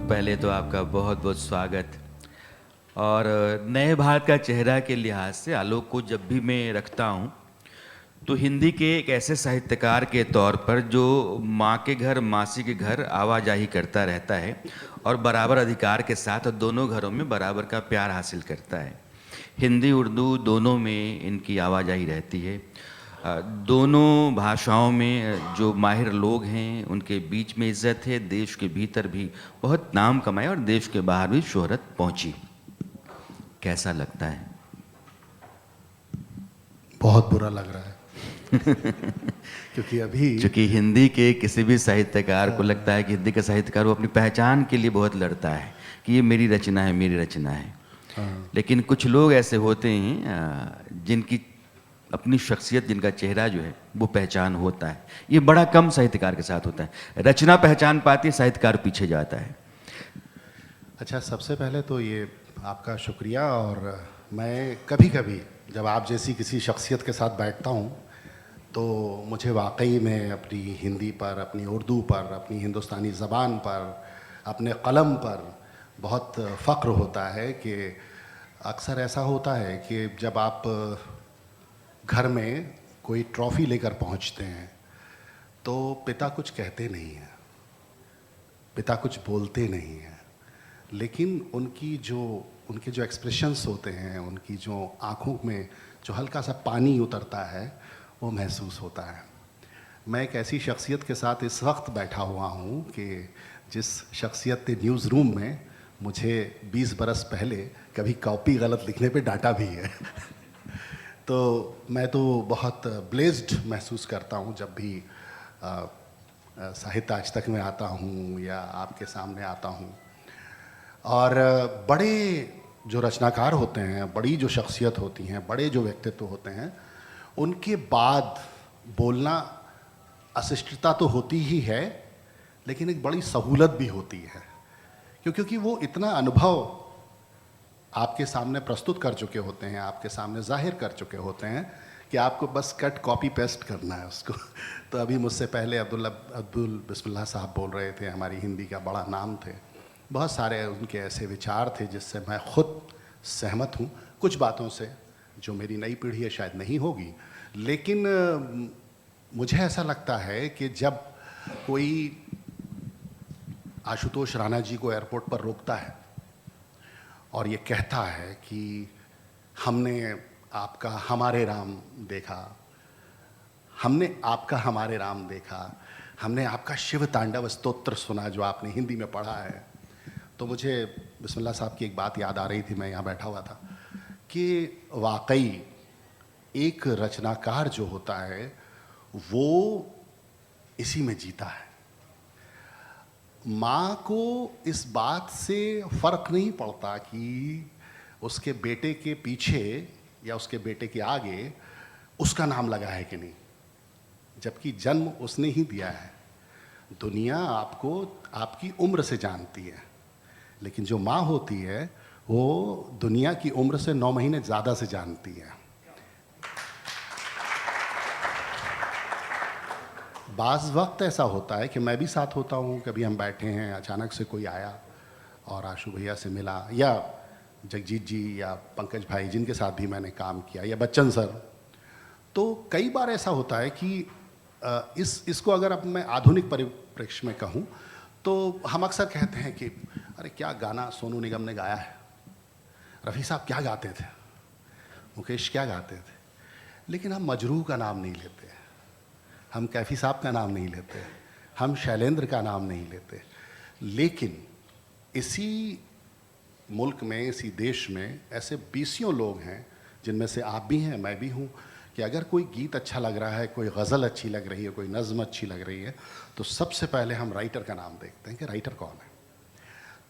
पहले तो आपका बहुत बहुत स्वागत। और नए भारत का चेहरा के लिहाज से आलोक को जब भी मैं रखता हूँ तो हिंदी के एक ऐसे साहित्यकार के तौर पर जो माँ के घर मासी के घर आवाजाही करता रहता है और बराबर अधिकार के साथ दोनों घरों में बराबर का प्यार हासिल करता है। हिंदी उर्दू दोनों में इनकी आवाजाही रहती है। दोनों भाषाओं में जो माहिर लोग हैं उनके बीच में इज्जत है, देश के भीतर भी बहुत नाम कमाए और देश के बाहर भी शोहरत पहुंची। कैसा लगता है? बहुत बुरा लग रहा है क्योंकि अभी क्योंकि हिंदी के किसी भी साहित्यकार को लगता है कि हिंदी का साहित्यकार वो अपनी पहचान के लिए बहुत लड़ता है कि ये मेरी रचना है, मेरी रचना है। लेकिन कुछ लोग ऐसे होते हैं जिनकी अपनी शख्सियत, जिनका चेहरा जो है वो पहचान होता है। ये बड़ा कम साहित्यकार के साथ होता है। रचना पहचान पाती है, साहित्यकार पीछे जाता है। अच्छा, सबसे पहले तो ये आपका शुक्रिया। और मैं कभी कभी जब आप जैसी किसी शख्सियत के साथ बैठता हूँ तो मुझे वाकई में अपनी हिंदी पर, अपनी उर्दू पर, अपनी हिंदुस्तानी ज़बान पर, अपने कलम पर बहुत फ़ख्र होता है कि अक्सर ऐसा होता है कि जब आप घर में कोई ट्रॉफ़ी लेकर पहुंचते हैं तो पिता कुछ कहते नहीं हैं, पिता कुछ बोलते नहीं हैं, लेकिन उनके जो एक्सप्रेशंस होते हैं, उनकी जो आँखों में जो हल्का सा पानी उतरता है वो महसूस होता है। मैं एक ऐसी शख्सियत के साथ इस वक्त बैठा हुआ हूँ कि जिस शख्सियत ने न्यूज़ रूम में मुझे 20 बरस पहले कभी कॉपी गलत लिखने पे डांटा भी है तो मैं तो बहुत ब्लेस्ड महसूस करता हूँ जब भी साहित्य आज तक में आता हूँ या आपके सामने आता हूँ। और बड़े जो रचनाकार होते हैं, बड़ी जो शख्सियत होती हैं, बड़े जो व्यक्तित्व होते हैं, उनके बाद बोलना अशिष्टता तो होती ही है, लेकिन एक बड़ी सहूलत भी होती है क्योंकि वो इतना अनुभव आपके सामने प्रस्तुत कर चुके होते हैं, आपके सामने जाहिर कर चुके होते हैं कि आपको बस कट कॉपी पेस्ट करना है उसको तो अभी मुझसे पहले अब्दुल बिस्मिल्लाह साहब बोल रहे थे, हमारी हिंदी का बड़ा नाम थे। बहुत सारे उनके ऐसे विचार थे जिससे मैं खुद सहमत हूँ, कुछ बातों से जो मेरी नई पीढ़ी है शायद नहीं होगी, लेकिन मुझे ऐसा लगता है कि जब कोई आशुतोष राणा जी को एयरपोर्ट पर रोकता है और ये कहता है कि हमने आपका हमारे राम देखा, हमने आपका हमारे राम देखा, हमने आपका शिव तांडव स्तोत्र सुना जो आपने हिंदी में पढ़ा है, तो मुझे बिस्मिल्लाह साहब की एक बात याद आ रही थी। मैं यहाँ बैठा हुआ था कि वाकई एक रचनाकार जो होता है वो इसी में जीता है। माँ को इस बात से फ़र्क नहीं पड़ता कि उसके बेटे के पीछे या उसके बेटे के आगे उसका नाम लगा है कि नहीं, जबकि जन्म उसने ही दिया है। दुनिया आपको आपकी उम्र से जानती है, लेकिन जो माँ होती है वो दुनिया की उम्र से 9 महीने ज़्यादा से जानती है। बाज़ वक्त ऐसा होता है कि मैं भी साथ होता हूँ, कभी हम बैठे हैं, अचानक से कोई आया और आशु भैया से मिला, या जगजीत जी या पंकज भाई जिनके साथ भी मैंने काम किया, या बच्चन सर, तो कई बार ऐसा होता है कि इसको अगर अब मैं आधुनिक परिप्रेक्ष्य में कहूँ तो हम अक्सर कहते हैं कि अरे क्या गाना सोनू निगम ने गाया है, रफ़ी साहब क्या गाते थे, मुकेश क्या गाते थे, लेकिन हम मजरूह का नाम नहीं लेते, हम कैफ़ी साहब का नाम नहीं लेते, हम शैलेंद्र का नाम नहीं लेते। लेकिन इसी मुल्क में, इसी देश में ऐसे बीसियों लोग हैं, जिनमें से आप भी हैं, मैं भी हूँ, कि अगर कोई गीत अच्छा लग रहा है, कोई गज़ल अच्छी लग रही है, कोई नज़्म अच्छी लग रही है, तो सबसे पहले हम राइटर का नाम देखते हैं कि राइटर कौन है।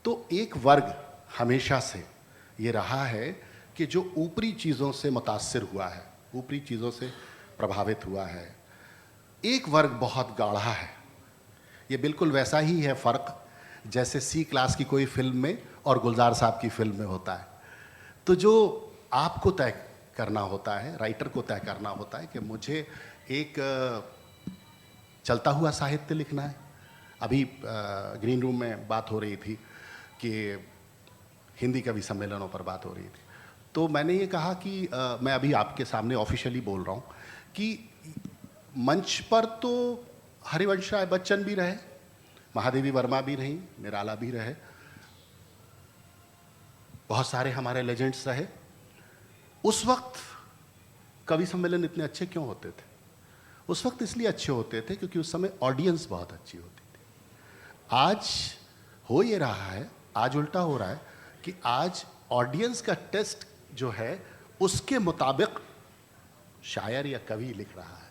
तो एक वर्ग हमेशा से ये रहा है कि जो ऊपरी चीज़ों से मुतासिर हुआ है, ऊपरी चीज़ों से प्रभावित हुआ है। एक वर्ग बहुत गाढ़ा है। ये बिल्कुल वैसा ही है फ़र्क जैसे सी क्लास की कोई फिल्म में और गुलजार साहब की फिल्म में होता है। तो जो आपको तय करना होता है, राइटर को तय करना होता है कि मुझे एक चलता हुआ साहित्य लिखना है। अभी ग्रीन रूम में बात हो रही थी कि हिंदी कवि सम्मेलनों पर बात हो रही थी, तो मैंने ये कहा कि मैं अभी आपके सामने ऑफिशियली बोल रहा हूँ कि मंच पर तो हरिवंश राय बच्चन भी रहे, महादेवी वर्मा भी रहीं, निराला भी रहे, बहुत सारे हमारे लेजेंड्स रहे। उस वक्त कवि सम्मेलन इतने अच्छे क्यों होते थे? उस वक्त इसलिए अच्छे होते थे क्योंकि उस समय ऑडियंस बहुत अच्छी होती थी। आज हो ये रहा है, आज उल्टा हो रहा है कि आज ऑडियंस का टेस्ट जो है उसके मुताबिक शायर या कवि लिख रहा है।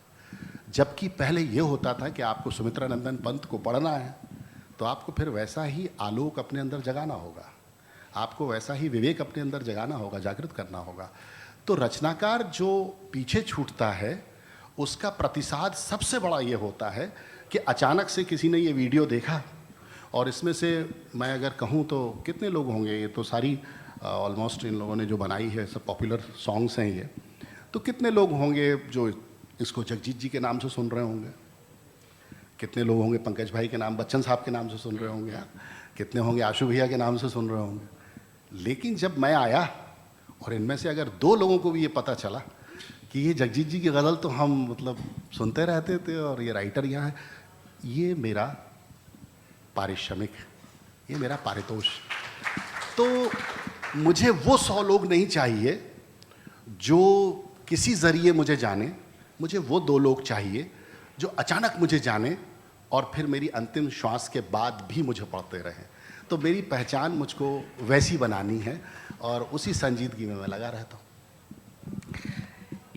जबकि पहले ये होता था कि आपको सुमित्रा नंदन पंत को पढ़ना है तो आपको फिर वैसा ही आलोक अपने अंदर जगाना होगा, आपको वैसा ही विवेक अपने अंदर जगाना होगा, जागृत करना होगा। तो रचनाकार जो पीछे छूटता है उसका प्रतिसाद सबसे बड़ा ये होता है कि अचानक से किसी ने ये वीडियो देखा, और इसमें से मैं अगर कहूँ तो कितने लोग होंगे, ये तो सारी ऑलमोस्ट इन लोगों ने जो बनाई है सब पॉपुलर सॉन्ग्स हैं ये, तो कितने लोग होंगे जो इसको जगजीत जी के नाम से सुन रहे होंगे, कितने लोग होंगे पंकज भाई के नाम, बच्चन साहब के नाम से सुन रहे होंगे, कितने होंगे आशु भैया के नाम से सुन रहे होंगे। लेकिन जब मैं आया और इनमें से अगर 2 लोगों को भी ये पता चला कि ये जगजीत जी की गज़ल तो हम मतलब सुनते रहते थे और ये राइटर यहाँ है, ये मेरा पारिश्रमिक, ये मेरा पारितोष। तो मुझे वो 100 लोग नहीं चाहिए जो किसी ज़रिए मुझे जाने, मुझे वो 2 लोग चाहिए जो अचानक मुझे जाने और फिर मेरी अंतिम श्वास के बाद भी मुझे पढ़ते रहें। तो मेरी पहचान मुझको वैसी बनानी है और उसी संजीदगी में मैं लगा रहता हूँ।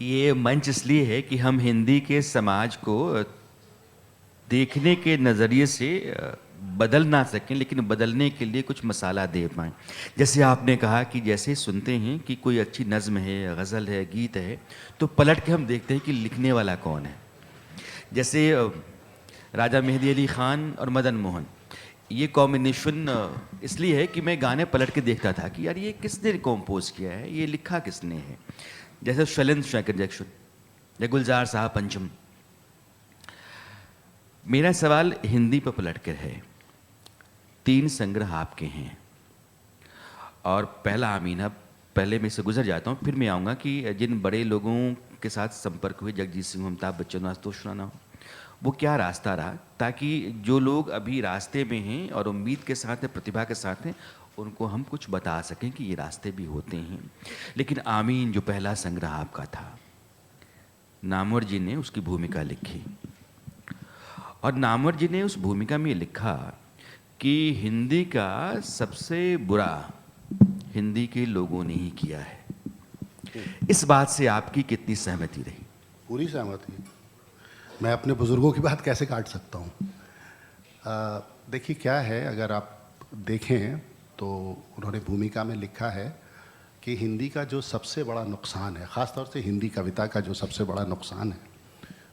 ये मंच इसलिए है कि हम हिंदी के समाज को देखने के नज़रिए से बदल ना सकें, लेकिन बदलने के लिए कुछ मसाला दे पाएँ। जैसे आपने कहा कि जैसे सुनते हैं कि कोई अच्छी नज़्म है, गज़ल है, गीत है, तो पलट के हम देखते हैं कि लिखने वाला कौन है। जैसे राजा मेहदी अली ख़ान और मदन मोहन, ये कॉम्बिनेशन इसलिए है कि मैं गाने पलट के देखता था कि यार ये किसने कंपोज किया है, ये लिखा किसने है। जैसे शैलेंद्र शेखर जैक्शन या गुलजार साहब पंचम। मेरा सवाल हिंदी पर पलट कर है। 3 संग्रह आपके हैं और पहला आमीना, पहले मैं से गुजर जाता हूँ, फिर मैं आऊँगा कि जिन बड़े लोगों के साथ संपर्क हुए, जगजीत सिंह, अमिताभ बच्चन, आशुतोष राणा, वो क्या रास्ता रहा ताकि जो लोग अभी रास्ते में हैं और उम्मीद के साथ हैं, प्रतिभा के साथ हैं, उनको हम कुछ बता सकें कि ये रास्ते भी होते हैं। लेकिन आमीन जो पहला संग्रह आपका था, नामवर जी ने उसकी भूमिका लिखी और नामवर जी ने उस भूमिका में लिखा कि हिंदी का सबसे बुरा हिंदी के लोगों ने ही किया है। इस बात से आपकी कितनी सहमति रही? पूरी सहमति। मैं अपने बुज़ुर्गों की बात कैसे काट सकता हूँ? देखिए क्या है, अगर आप देखें तो उन्होंने भूमिका में लिखा है कि हिंदी का जो सबसे बड़ा नुकसान है, ख़ास तौर से हिंदी कविता का जो सबसे बड़ा नुकसान है,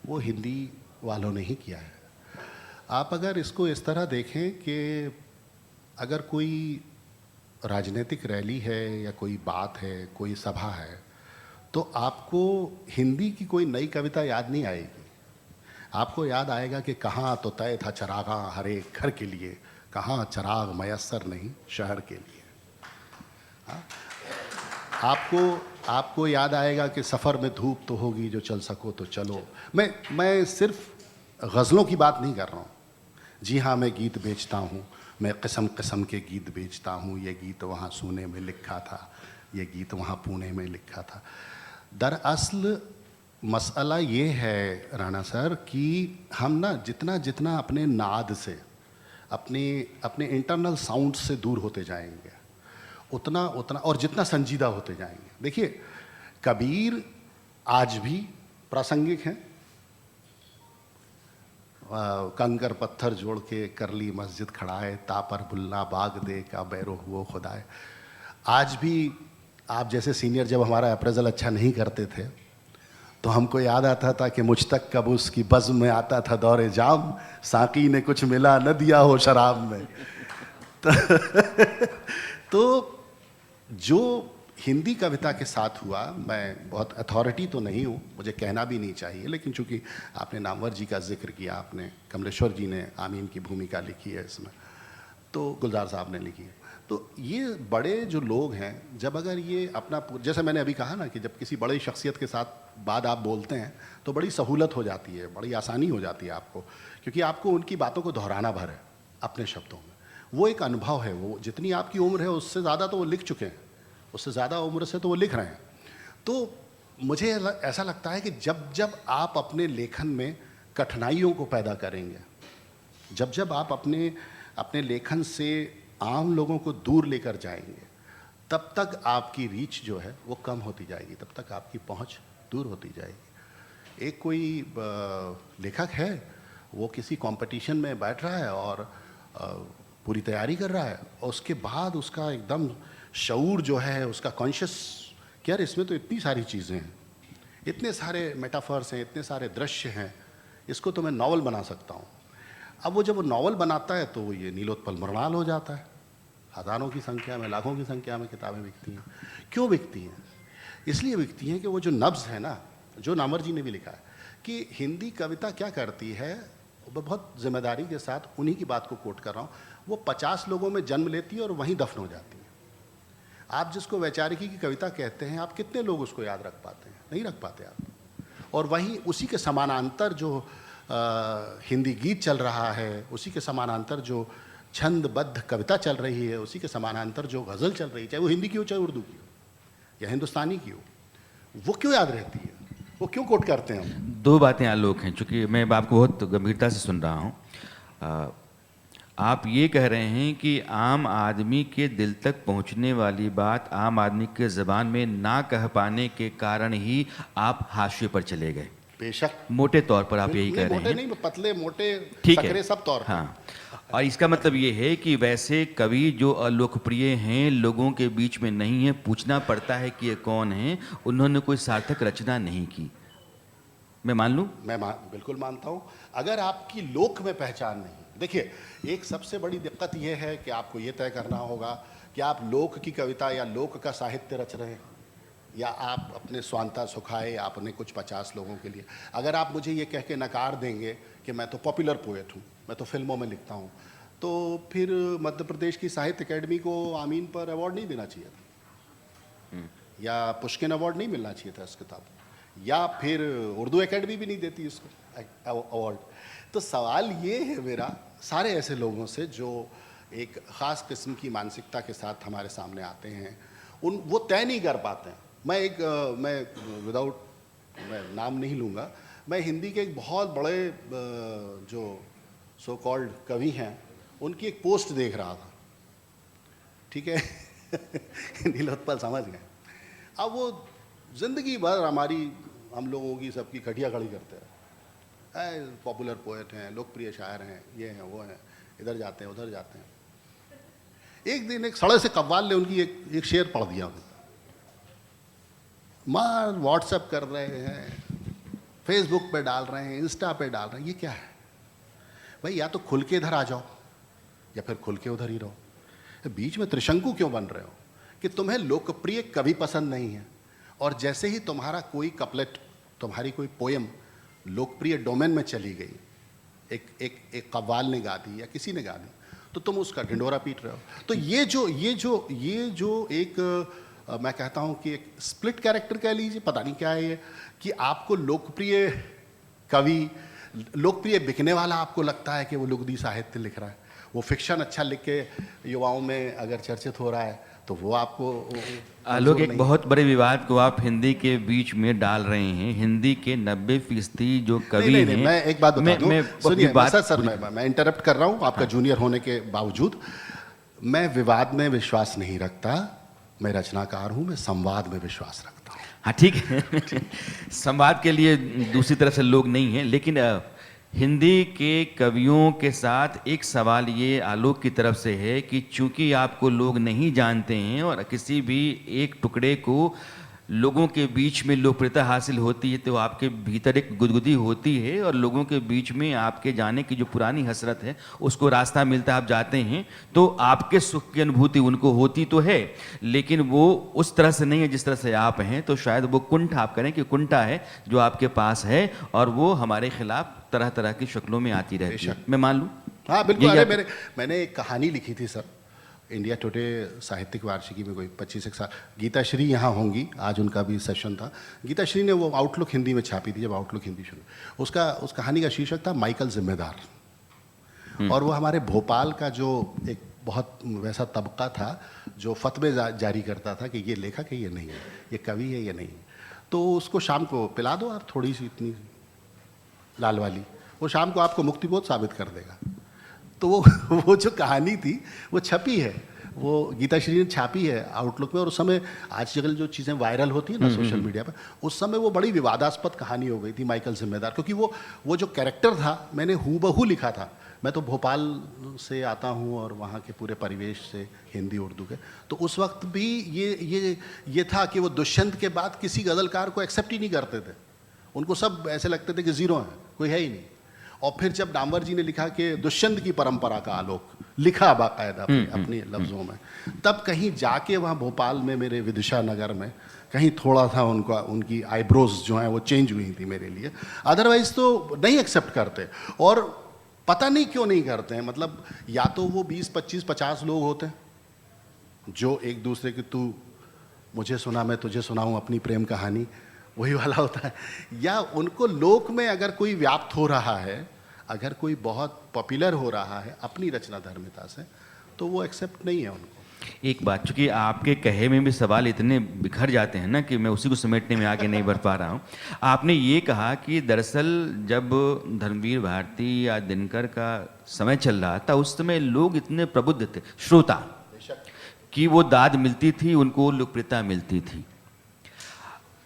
वो हिंदी वालों ने ही किया है। आप अगर इसको इस तरह देखें कि अगर कोई राजनीतिक रैली है या कोई बात है, कोई सभा है, तो आपको हिंदी की कोई नई कविता याद नहीं आएगी। आपको याद आएगा कि कहाँ तो तय था चरागा हर एक घर के लिए, कहाँ चराग मयस्सर नहीं शहर के लिए। हाँ? आपको याद आएगा कि सफ़र में धूप तो होगी, जो चल सको तो चलो। मैं सिर्फ गज़लों की बात नहीं कर रहा हूँ। जी हाँ, मैं गीत बेचता हूँ, मैं किस्म किस्म के गीत बेचता हूँ। ये गीत वहाँ सोने में लिखा था, ये गीत वहाँ पुणे में लिखा था। दरअसल मसला ये है राणा सर कि हम ना जितना जितना अपने नाद से, अपने इंटरनल साउंड से दूर होते जाएंगे, उतना उतना, और जितना संजीदा होते जाएंगे। देखिए कबीर आज भी प्रासंगिक हैं। कंकर पत्थर जोड़ के कर ली मस्जिद खड़ाए, तापर बुल्ला बाग दे का बैरो हुओ खुदाए। आज भी आप जैसे सीनियर जब हमारा अप्रेजल अच्छा नहीं करते थे तो हमको याद आता था कि मुझ तक कब उसकी बज़्म में आता था दौरे जाम, साकी ने कुछ मिला न दिया हो शराब में। तो जो हिंदी कविता के साथ हुआ, मैं बहुत अथॉरिटी तो नहीं हूँ, मुझे कहना भी नहीं चाहिए, लेकिन चूंकि आपने नामवर जी का जिक्र किया, आपने कमलेश्वर जी ने आमीन की भूमिका लिखी है इसमें, तो गुलजार साहब ने लिखी है, तो ये बड़े जो लोग हैं, जब अगर ये अपना जैसे मैंने अभी कहा ना कि जब किसी बड़ी शख्सियत के साथ बात आप बोलते हैं तो बड़ी सहूलत हो जाती है, बड़ी आसानी हो जाती है आपको, क्योंकि आपको उनकी बातों को दोहराना भर है अपने शब्दों में। वो एक अनुभव है, वो जितनी आपकी उम्र है उससे ज़्यादा तो वो लिख चुके हैं, उससे ज़्यादा उम्र से तो वो लिख रहे हैं। तो मुझे ऐसा लगता है कि जब जब आप अपने लेखन में कठिनाइयों को पैदा करेंगे, जब जब आप अपने लेखन से आम लोगों को दूर लेकर जाएंगे, तब तक आपकी रीच जो है वो कम होती जाएगी, तब तक आपकी पहुंच दूर होती जाएगी। एक कोई लेखक है, वो किसी कंपटीशन में बैठ रहा है और पूरी तैयारी कर रहा है, और उसके बाद उसका एकदम शऊर जो है, उसका कॉन्शियस कि यार इसमें तो इतनी सारी चीज़ें हैं, इतने सारे मेटाफर्स हैं, इतने सारे दृश्य हैं, इसको तो मैं नॉवल बना सकता हूँ। अब वो जब वो नॉवल बनाता है तो ये नीलोत्पल मृणाल हो जाता है। हज़ारों की संख्या में, लाखों की संख्या में किताबें बिकती हैं। क्यों बिकती हैं? इसलिए बिकती हैं कि वो जो नब्ज़ है ना, जो नामर जी ने भी लिखा है कि हिंदी कविता क्या करती है, वो बहुत जिम्मेदारी के साथ उन्हीं की बात को कोट कर रहा हूँ, वो 50 लोगों में जन्म लेती है और वहीं दफन हो जाती है। आप जिसको वैचारिकी की कविता कहते हैं, आप कितने लोग उसको याद रख पाते हैं? नहीं रख पाते आप। और वहीं उसी के समानांतर जो हिंदी गीत चल रहा है, उसी के समानांतर जो छंदबद्ध कविता चल रही है, उसी के समानांतर जो गज़ल चल रही है, चाहे वो हिंदी की हो चाहे उर्दू की हो या हिंदुस्तानी की हो, वो क्यों याद रहती है? वो क्यों कोट करते हैं हम? दो बातें आलोक हैं, चूँकि मैं आपको बहुत गंभीरता से सुन रहा हूँ। आप ये कह रहे हैं कि आम आदमी के दिल तक पहुंचने वाली बात आम आदमी के ज़बान में ना कह पाने के कारण ही आप हाशिए पर चले गए। बेशक, मोटे तौर पर आप यही कह रहे मोटे हैं। नहीं, पतले मोटे ठीक सकरे है, सब तौर पर। हाँ। और इसका मतलब ये है कि वैसे कवि जो अलोकप्रिय हैं, लोगों के बीच में नहीं है, पूछना पड़ता है कि ये कौन है, उन्होंने कोई सार्थक रचना नहीं की। मैं मान लूँ? बिल्कुल मानता हूँ। अगर आपकी लोक में पहचान नहीं, देखिए एक सबसे बड़ी दिक्कत यह है कि आपको ये तय करना होगा कि आप लोक की कविता या लोक का साहित्य रच रहे हैं, या आप अपने स्वांता सुखाए या अपने कुछ 50 लोगों के लिए। अगर आप मुझे ये कह के नकार देंगे कि मैं तो पॉपुलर पोएट हूँ, मैं तो फिल्मों में लिखता हूँ, तो फिर मध्य प्रदेश की साहित्य अकेडमी को आमीन पर अवार्ड नहीं देना चाहिए था, या पुष्किन अवार्ड नहीं मिलना चाहिए था इस किताब को, या फिर उर्दू एकेडमी भी नहीं देती इसको अवार्ड। तो सवाल ये है मेरा सारे ऐसे लोगों से जो एक ख़ास किस्म की मानसिकता के साथ हमारे सामने आते हैं, वो तय नहीं कर पाते हैं। मैं नाम नहीं लूँगा, मैं हिंदी के एक बहुत बड़े जो सो कॉल्ड कवि हैं, उनकी एक पोस्ट देख रहा था, ठीक है नीलोत्पल समझ गए। अब वो ज़िंदगी भर हम लोगों की सबकी खटिया खड़ी करते हैं, पॉपुलर पोएट हैं, लोकप्रिय शायर हैं, ये हैं वो हैं, इधर जाते हैं उधर जाते हैं। एक दिन एक सड़े से कव्वाल ने उनकी एक शेर पढ़ दिया, मार व्हाट्सएप कर रहे हैं, फेसबुक पे डाल रहे हैं, इंस्टा पे डाल रहे हैं, ये क्या है भाई? या तो खुल के इधर आ जाओ या फिर खुल के उधर ही रहो। बीच में त्रिशंकु क्यों बन रहे हो कि तुम्हें लोकप्रिय कवि पसंद नहीं है, और जैसे ही तुम्हारा कोई कपलेट, तुम्हारी कोई पोयम लोकप्रिय डोमेन में चली गई, एक कव्वाल ने गा दी या किसी ने गा दी, तो तुम उसका ढिंडोरा पीट रहे हो। तो ये जो एक मैं कहता हूँ कि एक स्प्लिट कैरेक्टर कह लीजिए, पता नहीं क्या है ये, कि आपको लोकप्रिय कवि, लोकप्रिय बिकने वाला आपको लगता है कि वो लुगदी साहित्य लिख रहा है, वो फिक्शन अच्छा लिख के युवाओं में अगर चर्चित हो रहा है तो वो आपको आलोक, एक बहुत बड़े विवाद को आप हिंदी के बीच में डाल रहे हैं। हिंदी के 90% जो कवि हैं, नहीं, मैं एक बात बता दूं, सुनिए सर, मैं इंटरप्ट कर रहा हूं आपका जूनियर होने के बावजूद। मैं विवाद में विश्वास नहीं रखता, मैं रचनाकार हूं, मैं संवाद में विश्वास रखता हूं। हाँ ठीक है संवाद के लिए दूसरी तरफ से लोग नहीं हैं, लेकिन हिंदी के कवियों के साथ एक सवाल ये आलोक की तरफ से है कि चूंकि आपको लोग नहीं जानते हैं और किसी भी एक टुकड़े को लोगों के बीच में लोकप्रियता हासिल होती है, तो आपके भीतर एक गुदगुदी होती है और लोगों के बीच में आपके जाने की जो पुरानी हसरत है उसको रास्ता मिलता है, आप जाते हैं, तो आपके सुख की अनुभूति उनको होती तो है, लेकिन वो उस तरह से नहीं है जिस तरह से आप हैं। तो शायद वो कुंठ, आप करें कि कुंठा है जो आपके पास है, और वो हमारे खिलाफ तरह तरह की शक्लों में आती रहती है। मैं मान लूँ? हाँ बिल्कुल। अरे मैंने एक कहानी लिखी थी सर, इंडिया टुडे साहित्यिक वार्षिकी में कोई 25 एक साल, गीता श्री यहाँ होंगी, आज उनका भी सेशन था। गीता श्री ने वो आउटलुक हिंदी में छापी थी, जब आउटलुक हिंदी शुरू, उस कहानी का शीर्षक था माइकल जिम्मेदार। और वो हमारे भोपाल का जो एक बहुत वैसा तबका था जो फतवे जारी करता था कि ये लेखक है, ये नहीं है, ये कवि है, ये नहीं है। तो उसको शाम को पिला दो आप थोड़ी सी इतनी लाल वाली, वो शाम को आपको मुक्तिबोध साबित कर देगा। तो वो जो कहानी थी वो छपी है, वो गीता श्री ने छापी है आउटलुक में। और उस समय आजकल जो चीज़ें वायरल होती है ना सोशल मीडिया पर, उस समय वो बड़ी विवादास्पद कहानी हो गई थी माइकल जिम्मेदार, क्योंकि वो जो कैरेक्टर था मैंने हूबहू लिखा था। मैं तो भोपाल से आता हूँ और वहाँ के पूरे परिवेश से, हिंदी उर्दू के, तो उस वक्त भी ये था कि वो दुष्यंत के बाद किसी गज़लकार को एक्सेप्ट ही नहीं करते थे। उनको सब ऐसे लगते थे कि ज़ीरो है, कोई है ही नहीं। और फिर जब डामर जी ने लिखा कि दुष्यंत की परंपरा का आलोक, लिखा बाकायदा अपने लफ्ज़ों में, तब कहीं जाके वहाँ भोपाल में मेरे विदिशा नगर में कहीं थोड़ा सा उनकी आईब्रोज जो हैं वो चेंज हुई थी मेरे लिए। अदरवाइज़ तो नहीं एक्सेप्ट करते। और पता नहीं क्यों नहीं करते हैं, मतलब या तो वो 20, 25, 50 लोग होते हैं जो एक दूसरे की तू मुझे सुना मैं तुझे सुनाऊं अपनी प्रेम कहानी, वही वाला होता है। या उनको लोक में अगर कोई व्याप्त हो रहा है, अगर कोई बहुत पॉपुलर हो रहा है अपनी रचना धर्मिता से, तो वो एक्सेप्ट नहीं है उनको। एक बात, चूंकि आपके कहे में भी सवाल इतने बिखर जाते हैं ना कि मैं उसी को समेटने में आगे नहीं बढ़ पा रहा हूँ। आपने ये कहा कि दरअसल जब धर्मवीर भारती या दिनकर का समय चल रहा था, उस समय लोग इतने प्रबुद्ध थे, श्रोता, कि वो दाद मिलती थी, उनको लोकप्रियता मिलती थी।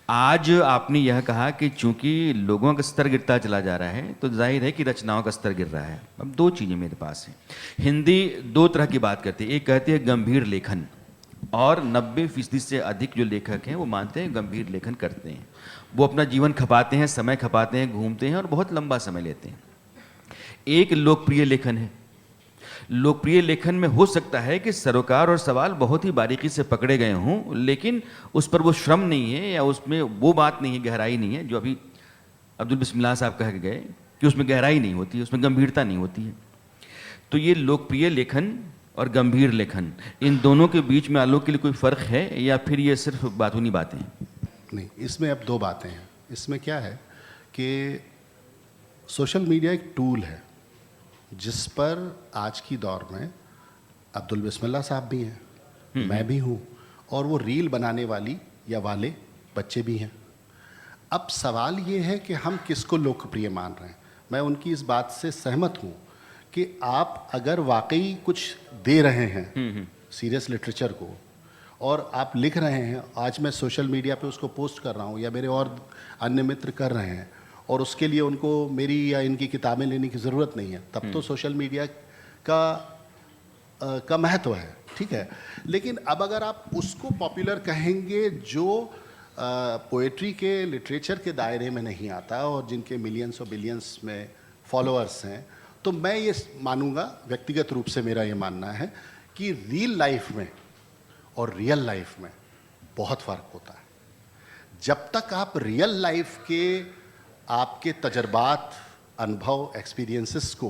आज आपने यह कहा कि चूंकि लोगों का स्तर गिरता चला जा रहा है, तो जाहिर है कि रचनाओं का स्तर गिर रहा है। अब दो चीज़ें मेरे पास हैं। हिंदी दो तरह की बात करती है, एक कहती है गंभीर लेखन, और 90% से अधिक जो लेखक हैं वो मानते हैं गंभीर लेखन करते हैं। वो अपना जीवन खपाते हैं, समय खपाते हैं, घूमते हैं और बहुत लंबा समय लेते हैं। एक लोकप्रिय लेखन है। लोकप्रिय लेखन में हो सकता है कि सरोकार और सवाल बहुत ही बारीकी से पकड़े गए हों, लेकिन उस पर वो श्रम नहीं है, या उसमें वो बात नहीं है, गहराई नहीं है, जो अभी अब्दुल बिस्मिल्लाह साहब कह के गए कि उसमें गहराई नहीं होती है, उसमें गंभीरता नहीं होती है। तो ये लोकप्रिय लेखन और गंभीर लेखन, इन दोनों के बीच में आलोक के लिए कोई फ़र्क है, या फिर ये सिर्फ बातूनी बातें हैं? नहीं, इसमें अब दो बातें हैं। इसमें क्या है कि सोशल मीडिया एक टूल है जिस पर आज की दौर में अब्दुल बिस्मिल्लाह साहब भी हैं, मैं भी हूँ, और वो रील बनाने वाली या वाले बच्चे भी हैं। अब सवाल ये है कि हम किसको लोकप्रिय मान रहे हैं। मैं उनकी इस बात से सहमत हूँ कि आप अगर वाकई कुछ दे रहे हैं सीरियस लिटरेचर को, और आप लिख रहे हैं, आज मैं सोशल मीडिया पे उसको पोस्ट कर रहा हूँ या मेरे और अन्य मित्र कर रहे हैं, और उसके लिए उनको मेरी या इनकी किताबें लेने की ज़रूरत नहीं है, तब तो सोशल मीडिया का महत्व है, ठीक है। लेकिन अब अगर आप उसको पॉपुलर कहेंगे जो पोएट्री के, लिटरेचर के दायरे में नहीं आता और जिनके मिलियंस और बिलियंस में फॉलोअर्स हैं, तो मैं ये मानूंगा, व्यक्तिगत रूप से मेरा ये मानना है कि रियल लाइफ में और रियल लाइफ में बहुत फ़र्क होता है। जब तक आप रियल लाइफ के आपके तजर्बात, अनुभव, एक्सपीरियंसेस को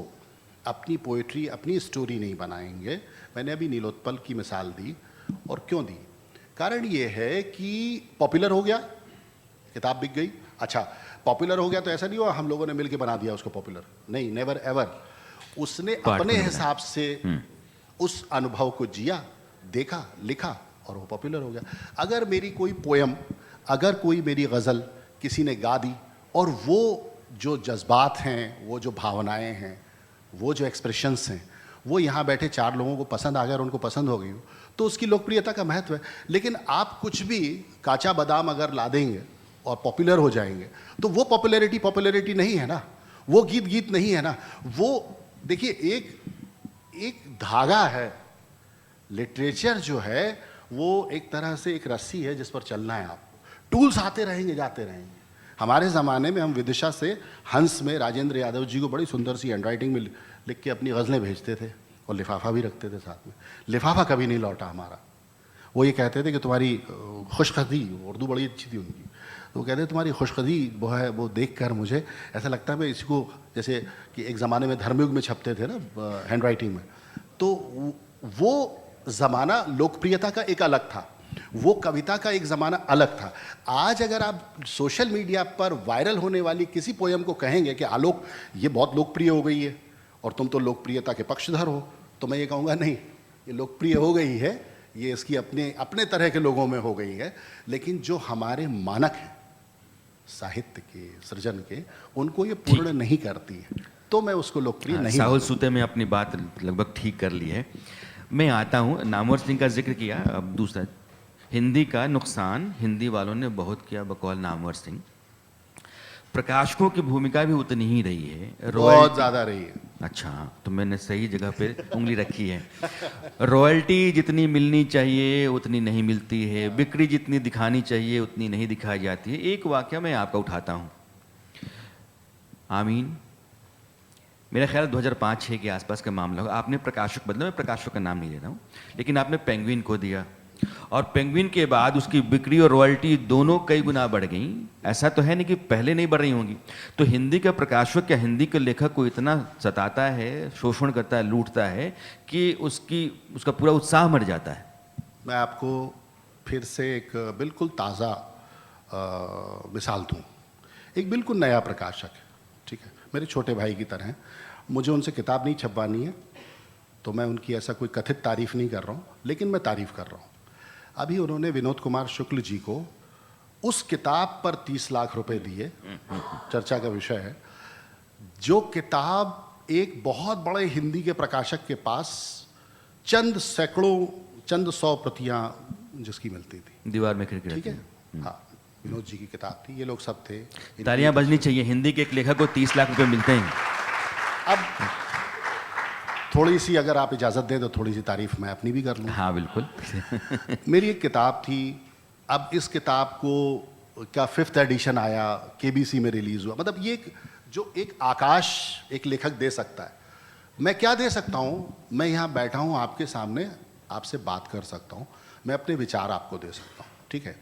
अपनी पोइट्री, अपनी स्टोरी नहीं बनाएंगे। मैंने अभी नीलोत्पल की मिसाल दी, और क्यों दी? कारण ये है कि पॉपुलर हो गया, किताब बिक गई। अच्छा, पॉपुलर हो गया तो ऐसा नहीं हुआ हम लोगों ने मिलकर बना दिया उसको पॉपुलर, नहीं, नेवर एवर। उसने अपने हिसाब से उस अनुभव को जिया, देखा, लिखा, और वो पॉपुलर हो गया। अगर मेरी कोई पोयम, अगर कोई मेरी गज़ल किसी ने गा दी, और वो जो जज्बात हैं, वो जो भावनाएं हैं, वो जो एक्सप्रेशंस हैं, वो यहाँ बैठे 4 लोगों को पसंद आ गया और उनको पसंद हो गई हो, तो उसकी लोकप्रियता का महत्व है। लेकिन आप कुछ भी काचा बादाम अगर ला देंगे और पॉपुलर हो जाएंगे, तो वो पॉपुलैरिटी नहीं है ना, वो गीत नहीं है ना। वो देखिए, एक धागा है। लिटरेचर जो है वो एक तरह से एक रस्सी है जिस पर चलना है आपको। टूल्स आते रहेंगे, जाते रहेंगे। हमारे ज़माने में हम विदिशा से हंस में राजेंद्र यादव जी को बड़ी सुंदर सी हैंडराइटिंग में लिख के अपनी गज़लें भेजते थे, और लिफाफा भी रखते थे साथ में। लिफाफा कभी नहीं लौटा हमारा। वो ये कहते थे कि तुम्हारी खुशखदी, उर्दू बड़ी अच्छी थी उनकी, तो वो कहते तुम्हारी खुशखदी वो है, वो देख कर मुझे ऐसा लगता है मैं इसी को, जैसे कि एक ज़माने में धर्मयुग में छपते थे ना हैंडराइटिंग में, तो वो ज़माना लोकप्रियता का एक अलग था, वो कविता का एक ज़माना अलग था। आज अगर आप सोशल मीडिया पर वायरल होने वाली किसी पोयम को कहेंगे कि आलोक ये बहुत लोकप्रिय हो गई है और तुम तो लोकप्रियता के पक्षधर हो, तो मैं ये कहूँगा नहीं, ये लोकप्रिय हो गई है, ये इसकी अपने तरह के लोगों में हो गई है, लेकिन जो हमारे मानक हैं साहित्य के सृजन के, उनको ये पूर्ण नहीं करती है, तो मैं उसको लोकप्रिय नहीं साहुल मानूंगा। सूते में अपनी बात लगभग ठीक कर ली है। मैं आता हूँ, नामवर सिंह का जिक्र किया, अब दूसरा हिंदी का नुकसान हिंदी वालों ने बहुत किया बकौल नामवर सिंह। प्रकाशकों की भूमिका भी उतनी ही रही है, बहुत ज़्यादा रही है। अच्छा, तो मैंने सही जगह पे उंगली रखी है। रॉयल्टी जितनी मिलनी चाहिए उतनी नहीं मिलती है, बिक्री जितनी दिखानी चाहिए उतनी नहीं दिखाई जाती है। एक वाकया मैं आपका उठाता हूँ। आमीन, मेरा ख्याल 2005-06 के आसपास का मामला होगा। आपने प्रकाशक बदला, मैं प्रकाशक का नाम नहीं ले रहा हूँ, लेकिन आपने पेंगुइन को दिया और पेंगुइन के बाद उसकी बिक्री और रॉयल्टी दोनों कई गुना बढ़ गई। ऐसा तो है नहीं कि पहले नहीं बढ़ रही होंगी। तो हिंदी का प्रकाशक या हिंदी के लेखक को इतना सताता है, शोषण करता है, लूटता है कि उसका पूरा उत्साह मर जाता है। मैं आपको फिर से एक बिल्कुल ताज़ा मिसाल दूँ। एक बिल्कुल नया प्रकाशक है, ठीक है, मेरे छोटे भाई की तरह हैं। मुझे उनसे किताब नहीं छपवानी है, तो मैं उनकी ऐसा कोई कथित तारीफ नहीं कर रहा हूँ, लेकिन मैं तारीफ कर रहा हूँ। अभी उन्होंने विनोद कुमार शुक्ल जी को उस किताब पर 30 लाख रुपए दिए, चर्चा का विषय है, जो किताब एक बहुत बड़े हिंदी के प्रकाशक के पास चंद सौ प्रतियां जिसकी मिलती थी, दीवार में खिड़की ठीक है। रहती है। हाँ, विनोद जी की किताब थी, ये लोग सब थे। तालियां बजनी चाहिए, हिंदी के एक लेखक को 30 लाख रुपए मिलते हैं। अब थोड़ी सी अगर आप इजाज़त दें तो थोड़ी सी तारीफ मैं अपनी भी कर लूँ। हाँ बिल्कुल। मेरी एक किताब थी, अब इस किताब को का 5th एडिशन आया, केबीसी में रिलीज़ हुआ। मतलब ये जो एक आकाश एक लेखक दे सकता है, मैं क्या दे सकता हूँ? मैं यहाँ बैठा हूँ आपके सामने, आपसे बात कर सकता हूँ, मैं अपने विचार आपको दे सकता हूँ, ठीक है।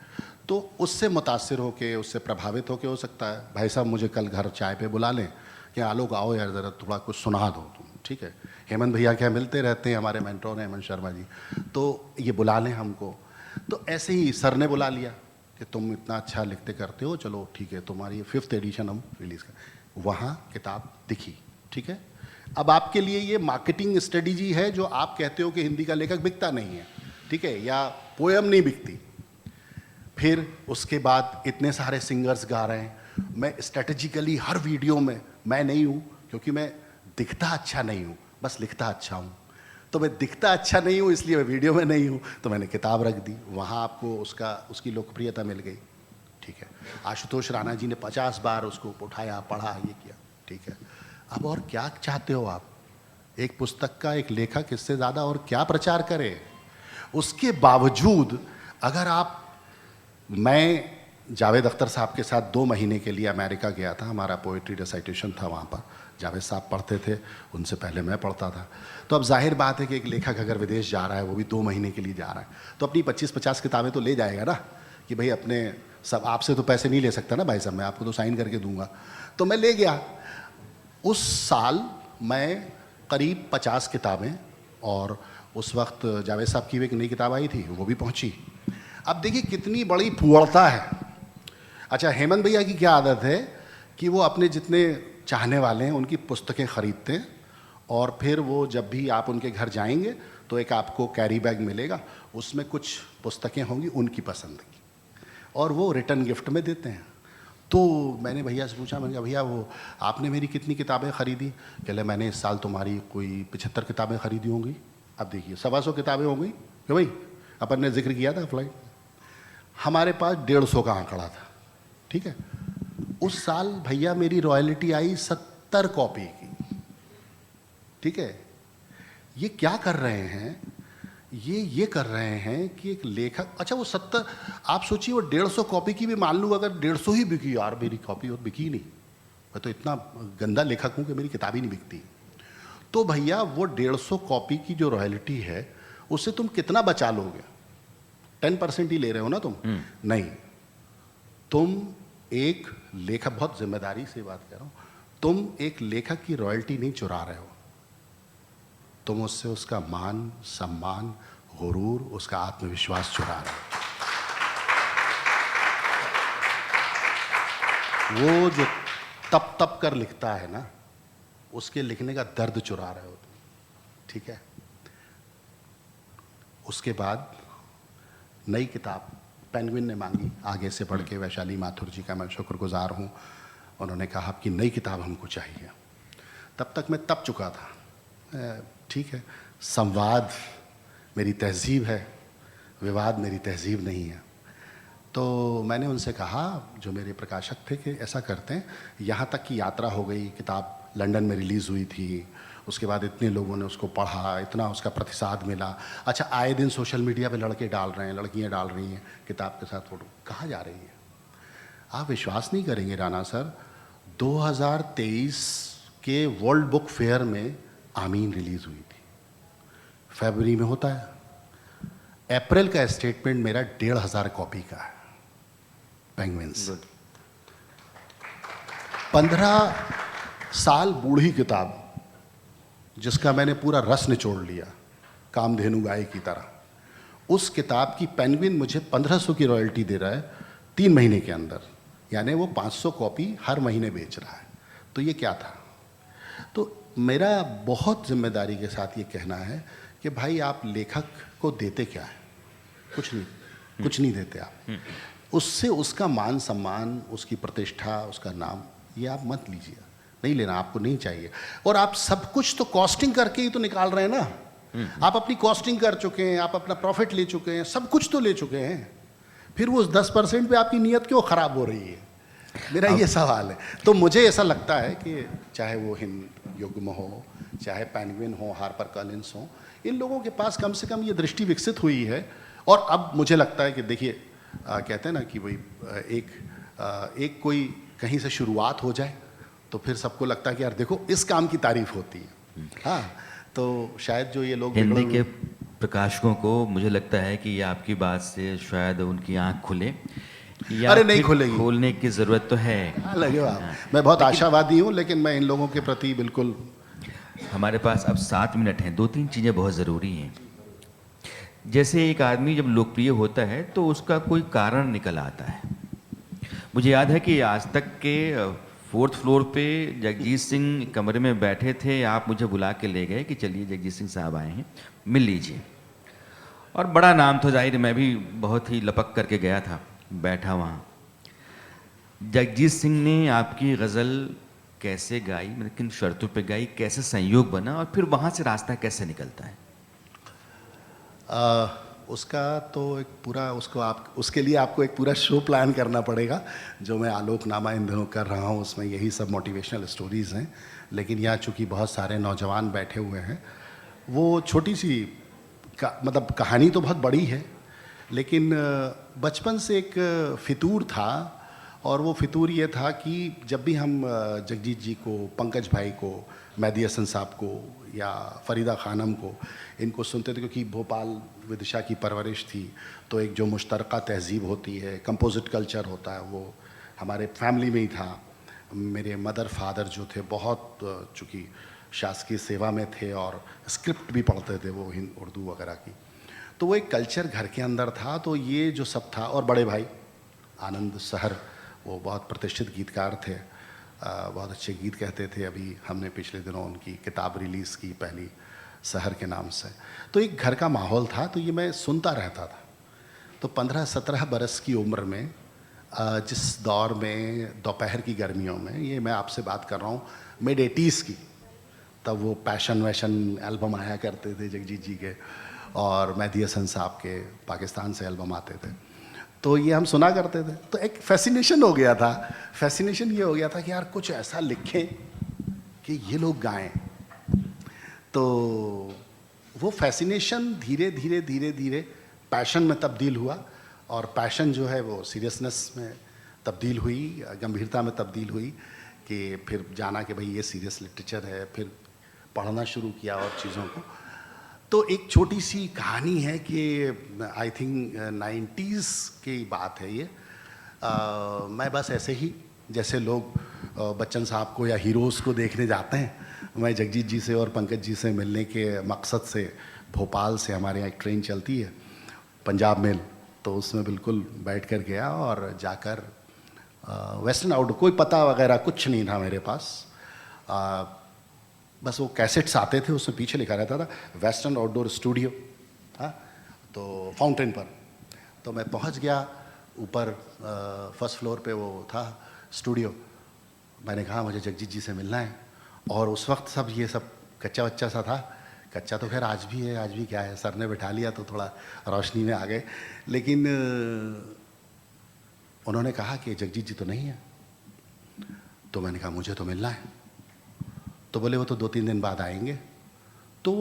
तो उससे मुतासिर होके, उससे प्रभावित होके, हो सकता है भाई साहब मुझे कल घर चाय पे बुला लें कि आलोक आओ यार ज़रा थोड़ा कुछ सुना दो तुम, ठीक है। हेमंत भैया क्या मिलते रहते हैं, हमारे मेंटोर हैं हेमंत शर्मा जी, तो ये बुला लें हमको। तो ऐसे ही सर ने बुला लिया कि तुम इतना अच्छा लिखते करते हो, चलो ठीक है, तुम्हारी 5th एडिशन हम रिलीज़ करें। वहाँ किताब दिखी, ठीक है। अब आपके लिए ये मार्केटिंग स्ट्रेटजी है, जो आप कहते हो कि हिंदी का लेखक बिकता नहीं है, ठीक है, या पोयम नहीं बिकती। फिर उसके बाद इतने सारे सिंगर्स गा रहे हैं, मैं स्ट्रेटजिकली हर वीडियो में, मैं नहीं हूँ क्योंकि मैं दिखता अच्छा नहीं हूँ, बस लिखता अच्छा हूँ, तो मैं दिखता अच्छा नहीं हूँ इसलिए मैं वीडियो में नहीं हूँ, तो मैंने किताब रख दी। वहाँ आपको उसकी लोकप्रियता मिल गई, ठीक है। आशुतोष राणा जी ने 50 बार उसको उठाया, पढ़ा, ये किया, ठीक है। अब और क्या चाहते हो आप? एक पुस्तक का एक लेखक इससे ज़्यादा और क्या प्रचार करे? उसके बावजूद अगर आप, मैं जावेद अख्तर साहब के साथ 2 महीने के लिए अमेरिका गया था, हमारा पोइट्री रेसाइटेशन था वहाँ पर। जावेद साहब पढ़ते थे, उनसे पहले मैं पढ़ता था। तो अब जाहिर बात है कि एक लेखक अगर विदेश जा रहा है, वो भी 2 महीने के लिए जा रहा है, तो अपनी 25-50 किताबें तो ले जाएगा ना, कि भाई अपने सब, आपसे तो पैसे नहीं ले सकता ना भाई साहब, मैं आपको तो साइन करके दूंगा। तो मैं ले गया। उस साल मैं करीब 50 किताबें, और उस वक्त जावेद साहब की भी एक नई किताब आई थी, वो भी पहुँची। अब देखिए कितनी बड़ी फूहड़ता है। अच्छा, हेमंत भैया की क्या आदत है कि वो अपने जितने चाहने वाले हैं उनकी पुस्तकें खरीदते हैं, और फिर वो जब भी आप उनके घर जाएंगे तो एक आपको कैरी बैग मिलेगा, उसमें कुछ पुस्तकें होंगी उनकी पसंद की, और वो रिटर्न गिफ्ट में देते हैं। तो मैंने भैया से पूछा, मैंने कहा भैया वो आपने मेरी कितनी किताबें खरीदी? कहले मैंने इस साल तुम्हारी कोई 75 किताबें खरीदी होंगी। अब देखिए 125 किताबें हो गई कि भाई, अपन ने जिक्र किया था फ्लाइट, हमारे पास 150 का आंकड़ा था, ठीक है। उस साल भैया मेरी रॉयल्टी आई 70 कॉपी की, ठीक है। ये क्या कर रहे हैं? ये कर रहे हैं कि एक लेखक, अच्छा वो 70, आप सोचिए वो 150 कॉपी की भी मान लूँ, अगर 150 ही बिकी, यार मेरी कॉपी और बिकी नहीं, मैं तो इतना गंदा लेखक हूँ कि मेरी किताब ही नहीं बिकती, तो भैया वो 150 कॉपी की जो रॉयल्टी है उससे तुम कितना बचा लोगे? 10% ही ले रहे हो ना तुम? नहीं, तुम एक लेखक, बहुत जिम्मेदारी से बात कर रहा हूँ, तुम एक लेखक की रॉयल्टी नहीं चुरा रहे हो, तुम उससे उसका मान, सम्मान, गुरूर, उसका आत्मविश्वास चुरा रहे हो। वो जो तप तप कर लिखता है ना, उसके लिखने का दर्द चुरा रहे हो तुम, ठीक है। उसके बाद नई किताब पेंगुइन ने मांगी, आगे से पढ़ के वैशाली माथुर जी का मैं शुक्रगुजार हूँ। उन्होंने कहा कि नई किताब हमको चाहिए। तब तक मैं तप चुका था। ठीक है, संवाद मेरी तहजीब है, विवाद मेरी तहजीब नहीं है। तो मैंने उनसे कहा, जो मेरे प्रकाशक थे, कि ऐसा करते हैं, यहाँ तक की यात्रा हो गई, किताब लंदन में रिलीज़ हुई थी, उसके बाद इतने लोगों ने उसको पढ़ा, इतना उसका प्रतिसाद मिला। अच्छा, आए दिन सोशल मीडिया पे लड़के डाल रहे हैं, लड़कियाँ डाल रही हैं किताब के साथ फ़ोटो, कहाँ जा रही है? आप विश्वास नहीं करेंगे राणा सर, 2023 के वर्ल्ड बुक फेयर में आमीन रिलीज़ हुई थी, फरवरी में होता है। अप्रैल का स्टेटमेंट मेरा 1,500 कॉपी का है, पेंगुइन्स। 15 साल बूढ़ी किताब, जिसका मैंने पूरा रस निचोड़ लिया कामधेनु गाय की तरह, उस किताब की पेंगुइन मुझे 1500 की रॉयल्टी दे रहा है 3 महीने के अंदर, यानी वो 500 कॉपी हर महीने बेच रहा है। तो ये क्या था? तो मेरा बहुत जिम्मेदारी के साथ ये कहना है कि भाई, आप लेखक को देते क्या है? कुछ नहीं, कुछ नहीं देते आप। उससे उसका मान सम्मान, उसकी प्रतिष्ठा, उसका नाम, ये आप मत लीजिए, नहीं लेना, आपको नहीं चाहिए। और आप सब कुछ तो कॉस्टिंग करके ही तो निकाल रहे हैं ना। आप अपनी कॉस्टिंग कर चुके हैं, आप अपना प्रॉफिट ले चुके हैं, सब कुछ तो ले चुके हैं, फिर वो 10% पे आपकी नीयत क्यों खराब हो रही है? मेरा ये सवाल है। तो मुझे ऐसा लगता है कि चाहे वो हिंद युग्म हो, चाहे पेंगुइन हो, हार्पर कॉलिंस हो, इन लोगों के पास कम से कम ये दृष्टि विकसित हुई है। और अब मुझे लगता है कि देखिए, कहते हैं ना कि भाई एक कोई कहीं से शुरुआत हो जाए तो फिर सबको लगता है कि यार देखो, इस काम की तारीफ होती है। हाँ, तो शायद जो ये लोग हिंदी के प्रकाशकों को मुझे लगता है कि ये आपकी बात से शायद उनकी आंख खुले, या अरे नहीं फिर खुलेगी, खोलने की ज़रूरत तो है। लगे आप। मैं बहुत आशावादी हूँ, लेकिन मैं इन लोगों के प्रति बिल्कुल। हमारे पास अब 7 मिनट हैं। 2-3 चीज़ें बहुत ज़रूरी हैं। जैसे एक आदमी जब लोकप्रिय होता है तो उसका कोई कारण निकल आता है। मुझे याद है कि आज तक के 4th फ्लोर पे जगजीत सिंह कमरे में बैठे थे, आप मुझे बुला के ले गए कि चलिए जगजीत सिंह साहब आए हैं, मिल लीजिए। और बड़ा नाम तो जाहिर, मैं भी बहुत ही लपक करके गया था, बैठा वहाँ। जगजीत सिंह ने आपकी गज़ल कैसे गाई, मतलब किन शर्तों पे गाई, कैसे संयोग बना, और फिर वहाँ से रास्ता कैसे निकलता है? उसका तो एक पूरा, उसके लिए आपको एक पूरा शो प्लान करना पड़ेगा, जो मैं आलोकनामा इन दिनों कर रहा हूँ। उसमें यही सब मोटिवेशनल स्टोरीज़ हैं। लेकिन यहाँ चूँकि बहुत सारे नौजवान बैठे हुए हैं, वो छोटी सी मतलब कहानी तो बहुत बड़ी है, लेकिन बचपन से एक फितूर था। और वो फितूर ये था कि जब भी हम जगजीत जी को, पंकज भाई को, मेहदी हसन साहब को या फरीदा खानम को, इनको सुनते थे, क्योंकि भोपाल विदिशा की परवरिश थी, तो एक जो मुश्तरका तहजीब होती है, कंपोजिट कल्चर होता है, वो हमारे फैमिली में ही था। मेरे मदर फादर जो थे, बहुत चूँकि शासकीय सेवा में थे और स्क्रिप्ट भी पढ़ते थे वो उर्दू वगैरह की, तो वो एक कल्चर घर के अंदर था। तो ये जो सब था, और बड़े भाई आनंद सहर, वो बहुत प्रतिष्ठित गीतकार थे, बहुत अच्छे गीत कहते थे। अभी हमने पिछले दिनों उनकी किताब रिलीज़ की, पहली, सहर के नाम से। तो एक घर का माहौल था, तो ये मैं सुनता रहता था। तो 15-17 बरस की उम्र में, जिस दौर में दोपहर की गर्मियों में, ये मैं आपसे बात कर रहा हूँ मिड-80s की, तब वो पैशन वैशन एल्बम आया करते थे जगजीत जी के, और मेहदी हसन साहब के पाकिस्तान से एल्बम आते थे, तो ये हम सुना करते थे। तो एक फैसिनेशन हो गया था। फैसिनेशन ये हो गया था कि यार कुछ ऐसा लिखें कि ये लोग गाएं। तो वो फैसिनेशन धीरे धीरे धीरे धीरे पैशन में तब्दील हुआ, और पैशन जो है वो सीरियसनेस में तब्दील हुई, गंभीरता में तब्दील हुई, कि फिर जाना कि भाई ये सीरियस लिटरेचर है, फिर पढ़ना शुरू किया और चीज़ों को। तो एक छोटी सी कहानी है कि आई थिंक 90s की बात है ये। मैं बस ऐसे ही, जैसे लोग बच्चन साहब को या हीरोज़ को देखने जाते हैं, मैं जगजीत जी से और पंकज जी से मिलने के मकसद से भोपाल से हमारे यहाँ एक ट्रेन चलती है पंजाब मेल, तो उसमें बिल्कुल बैठ कर गया और जाकर वेस्टर्न आउटडोर, कोई पता वगैरह कुछ नहीं था मेरे पास। बस वो कैसेट्स आते थे, उसमें पीछे लिखा रहता था वेस्टर्न आउटडोर स्टूडियो, हाँ, तो फाउंटेन पर। तो मैं पहुंच गया ऊपर, फर्स्ट फ्लोर पे वो था स्टूडियो। मैंने कहा मुझे जगजीत जी से मिलना है, और उस वक्त सब ये सब कच्चा बच्चा सा था। कच्चा तो खैर आज भी है, आज भी क्या है, सर ने बिठा लिया तो थोड़ा रोशनी में आ गए। लेकिन उन्होंने कहा कि जगजीत जी तो नहीं है। तो मैंने कहा मुझे तो मिलना है। तो बोले वो तो 2-3 दिन बाद आएंगे। तो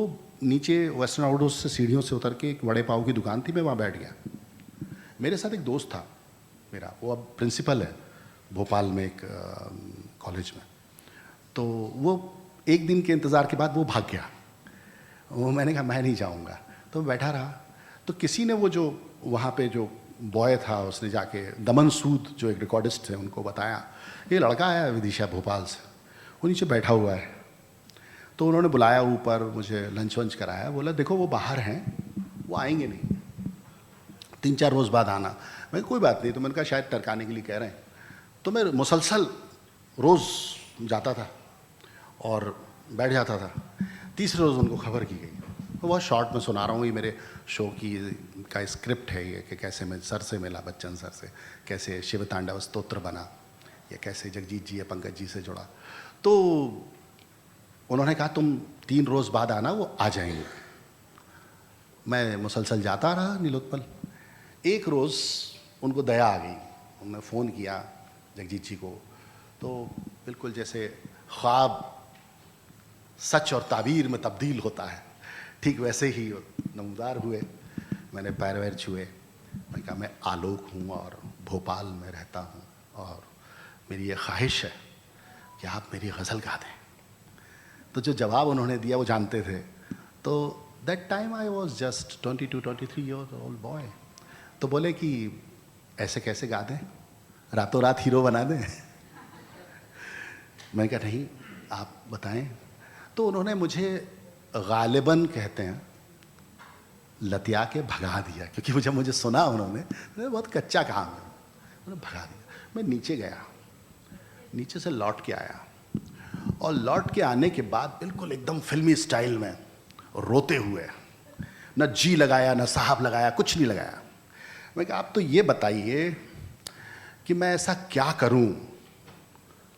नीचे वेस्टर्न आउटडोर से सीढ़ियों से उतर के एक वड़े पाव की दुकान थी, मैं वहाँ बैठ गया। मेरे साथ एक दोस्त था मेरा, वो अब प्रिंसिपल है भोपाल में एक कॉलेज में। तो वो एक दिन के इंतज़ार के बाद वो भाग गया। वो मैंने कहा मैं नहीं जाऊँगा, तो बैठा रहा। तो किसी ने वो जो वहाँ पे जो बॉय था, उसने जाके दमन सूद जो एक रिकॉर्डिस्ट थे उनको बताया ये लड़का आया है विदिशा भोपाल से, वो नीचे बैठा हुआ है। तो उन्होंने बुलाया ऊपर, मुझे लंच वंच कराया। बोला देखो वो बाहर हैं, वो आएंगे नहीं, 3-4 रोज़ बाद आना। मैं कोई बात नहीं। तो मैंने कहा शायद टरकाने के लिए कह रहे हैं। तो मैं मुसलसल रोज़ जाता था और बैठ जाता था। तीसरे रोज़ उनको खबर की गई। तो बहुत शॉर्ट में सुना रहा हूँ, ये मेरे शो की का स्क्रिप्ट है ये, कि कैसे मैं सर से मिला, बच्चन सर से, कैसे शिव तांडव स्तोत्र बना, या कैसे जगजीत जी या पंकज जी से जुड़ा। तो उन्होंने कहा तुम 3 रोज़ बाद आना, वो आ जाएंगे। मैं मुसलसल जाता रहा नीलोत्पल। एक रोज़ उनको दया आ गई, उन्होंने फ़ोन किया जगजीत जी को। तो बिल्कुल जैसे ख्वाब सच और ताबीर में तब्दील होता है, ठीक वैसे ही नमदार हुए। मैंने पैर वैर छुए। मैंने कहा मैं आलोक हूँ और भोपाल में रहता हूँ, और मेरी ये ख्वाहिश है कि आप मेरी गज़ल गा दें। तो जो जवाब उन्होंने दिया वो जानते थे। तो that time I was just 22-23 year old boy. तो बोले कि ऐसे कैसे गा दें, रातों रात हीरो बना दें। मैंने कहा नहीं, आप बताएं। तो उन्होंने मुझे गालिबन कहते हैं लतिया के भगा दिया, क्योंकि वो जब मुझे सुना उन्होंने बहुत कच्चा काम है, उन्होंने भगा दिया। मैं नीचे गया, नीचे से लौट के आया, और लौट के आने के बाद बिल्कुल एकदम फिल्मी स्टाइल में रोते हुए, न जी लगाया न साहब लगाया, कुछ नहीं लगाया। मैं कहा आप तो ये बताइए कि मैं ऐसा क्या करूं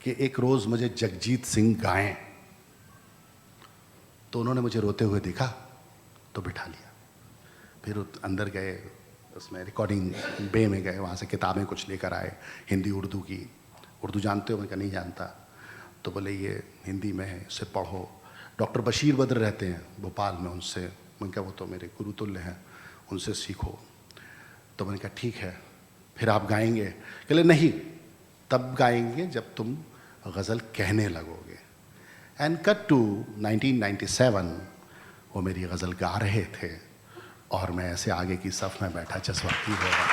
कि एक रोज़ मुझे जगजीत सिंह गाएं। तो उन्होंने मुझे रोते हुए देखा तो बिठा लिया। फिर अंदर गए, उसमें रिकॉर्डिंग बे में गए, वहाँ से किताबें कुछ लेकर आए हिंदी उर्दू की। उर्दू जानते हो? मैं कहा नहीं जानता। तो बोले ये हिंदी में है, इसे पढ़ो। डॉक्टर बशीर बद्र रहते हैं भोपाल में, उनसे, मैंने कहा वो तो मेरे गुरुतुल्य हैं, उनसे सीखो। तो मैंने कहा ठीक है, फिर आप गाएंगे? कहले नहीं, तब गाएंगे जब तुम गज़ल कहने लगोगे। एंड कट टू 1997, वो मेरी गज़ल गा रहे थे और मैं ऐसे आगे की सफ़ में बैठा जज्बाती हो रहा।